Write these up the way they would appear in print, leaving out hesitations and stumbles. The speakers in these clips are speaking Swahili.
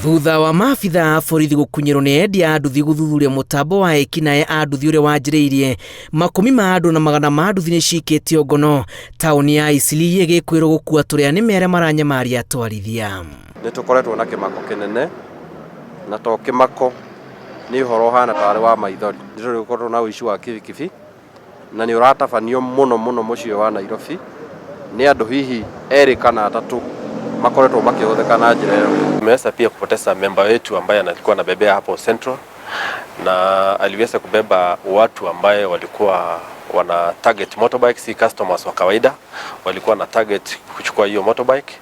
Thutha wa maabitha a borithi gukunyirwo ni endia a nduthi guthuthuria mutambo wa ekinae a nduthi uria wanjiriirie makumi ma andu na magana ma nduthi ni cikitio ngono tauni ya Eastleigh igikwirwo gukua turiani aria maranyamaria atwarithia. Ni tukoretwo na kimako kinene na to kimako ni uhoro hana tare wa maithori ndiri gukorwo na uici wa kibikibi na ni uratabanio muno muciĩ wa Nairobi ni andu hihi eri kana atatu makoretwo makihũthĩka na njĩra ĩyo. Tumeweza pia kupoteza memba wetu ambaye alikuwa anabebea hapo Central na aliweza kubeba watu ambaye walikuwa wana target motorbike, si customers wa kawaida, walikuwa na target kuchukua hiyo motorbike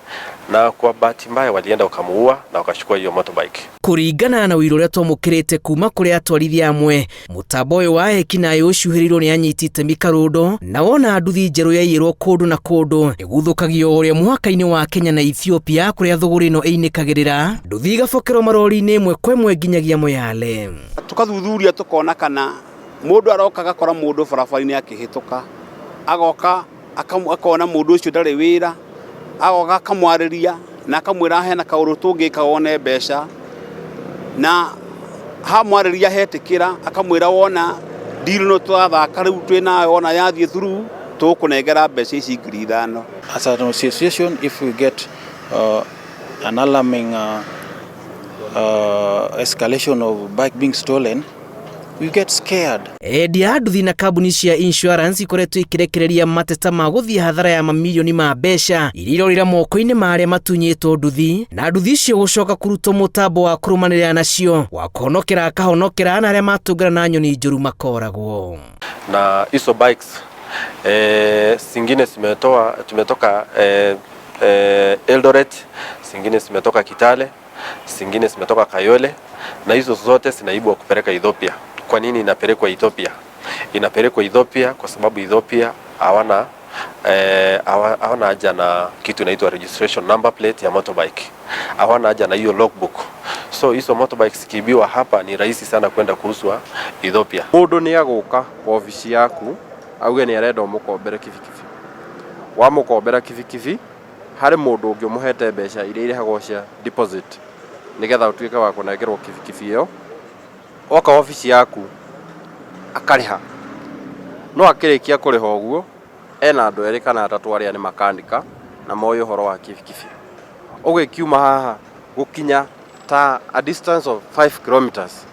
na kwa bahati mbaya walienda wakamuua na wakachukua hiyo motorbike. Kuringana na wiro uria twamukirite kuma kuri atwarithia amwe, mutambo uyu wa ekinae ucuhirirwo ni anyitite mikarundo na wona nduthi njeru yaiyirwo kundu na kundu iguthukagio uria muhaka-ini wa Kenya na Ethiopia kuria thuguri no einikagirira nduthi igabokerwo marori-ini imwe kwa imwe nginyagia Moyale. Tukathuthuria tukona kana mundu aroka gakora mundu barabara-ini akihituka agoka akona mundu ucio ndari wira agoka akamwariria na akamwira hena kauru tungika wone mbeca na hamwariria hetikira akamwira wona ndiru no twathaka riu twina wona yathie through tukunengera mbeca ici ngiri 5. As an association, if we get an alarming escalation of bike being stolen, we get scared. Endia nduthi na kambuni cia insurance ikoretwo ikirekereria mateta ma guthie hathara ya mamilioni ma mbeca iria irorira moko-ini ma aria matunyitwo nduthi na nduthi icio gucoka kurutwo mutambo wa kurumanirira nacio wa kuhonokera akahonokera na aria matungana na nyoni njuru makoragwo. Na hizo bikes singine tumetoka Eldoret, singine zimetoka Kitale, singine zimetoka Kayole na hizo zote zinaibwa kupeleka Ethiopia. Kwa nini inapelekwa Ethiopia? Inapelekwa Ethiopia kwa sababu Ethiopia hawana haja na kitu inaitwa registration number plate ya motorbike. Hawana haja na hiyo logbook. So hizo motorbikes kibiwa hapa ni rahisi sana kwenda kuuzwa Ethiopia. Mundu ni aguka kwa ofisi yaku auge ni arenda umukombere kibikibi. Wa mukombera kibikibi hari mundu ungi umuhete mbeca iria irehagwo cia deposit nigetha utuike wa kunengerwo kibikibi iyo oka ofisi yaku akariha no akirikia kuriha uguo ena andu eri kana atatu aria ni makanika na moyo uhoro wa kibikibi ugikiuma haha gukinya ta a distance of 5 kilometers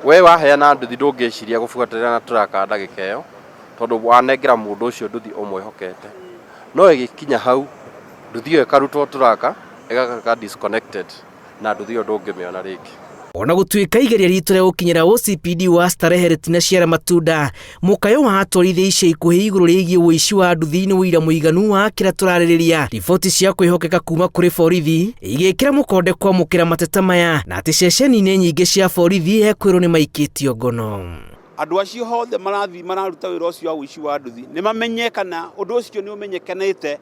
we waheana nduthi ndungiciria gubuatirira na turaka ndagika iyo tondu wanengera mundu ucio nduthi umwihokete no igikinya hau nduthi iyo ikarutwo turaka igakaka disconnected na nduthi iyo ndungimiona ringi. Ona gutuika igeria ritu ria gukinyira OCPD wa Starehe Retina Ciara Matunda mukayo wa atwarithia ica ikuhi iguru rigie uici wa nduthi ni wira muiganu wa kira turaririria riboti cia kwihokeka kuma kuri borithi igikira mukonde kwa mukira mateta maya na ati ceceni-ini nyingi cia borithi ekwirwo ni maikitio ngono. Andu acio hothe mararuta wira ucio wa uici wa nduthi ni mamenye kana undu ucio ni umenyekanite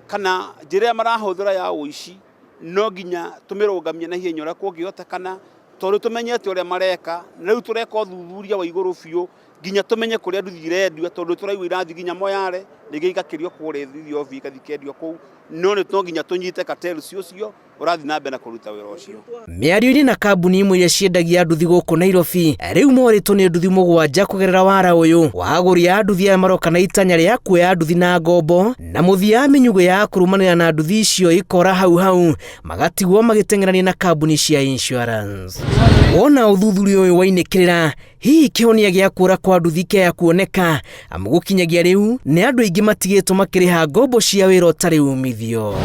kana njira marahuthira ya uici no nginya tumirungamie na hienya uria kungihotekana tondu tumenyete uria mareka na riu tureka uthuthuria wa iguru biu nginya tumenye kuria nduthi irendio tondu turaigua irathi nginya Moyale ningi igakirio kuria Ethiopia ikathikerio kuu no ni to nginya tunyite cartel ucio urathi na mbere na kuruta wira ucio. Miario-ini na kambuni imwe iria ciendagia nduthi guku Nairobi riu moritwo ni nduthi mugwanja kugerera wara uyu wa aguri a nduthi aria maroka na itanya ria kuoya nduthi na ngombo na muthia minyugo ya kurumanira na nduthi icio ikora hau magatigwo magitengerania na kambuni cia insurance. Wona uthuthuria uyu wainikirira hihi kihonia gia kura kwa nduthi kia kuoneka amugukinyagia riu ni andu aingi matigitwo makiriha ngombo cia wira utari umithio.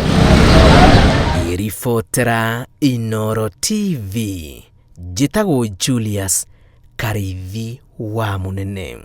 Ribotera Inooro TV, njitagwo Julius Karithi wa Munene.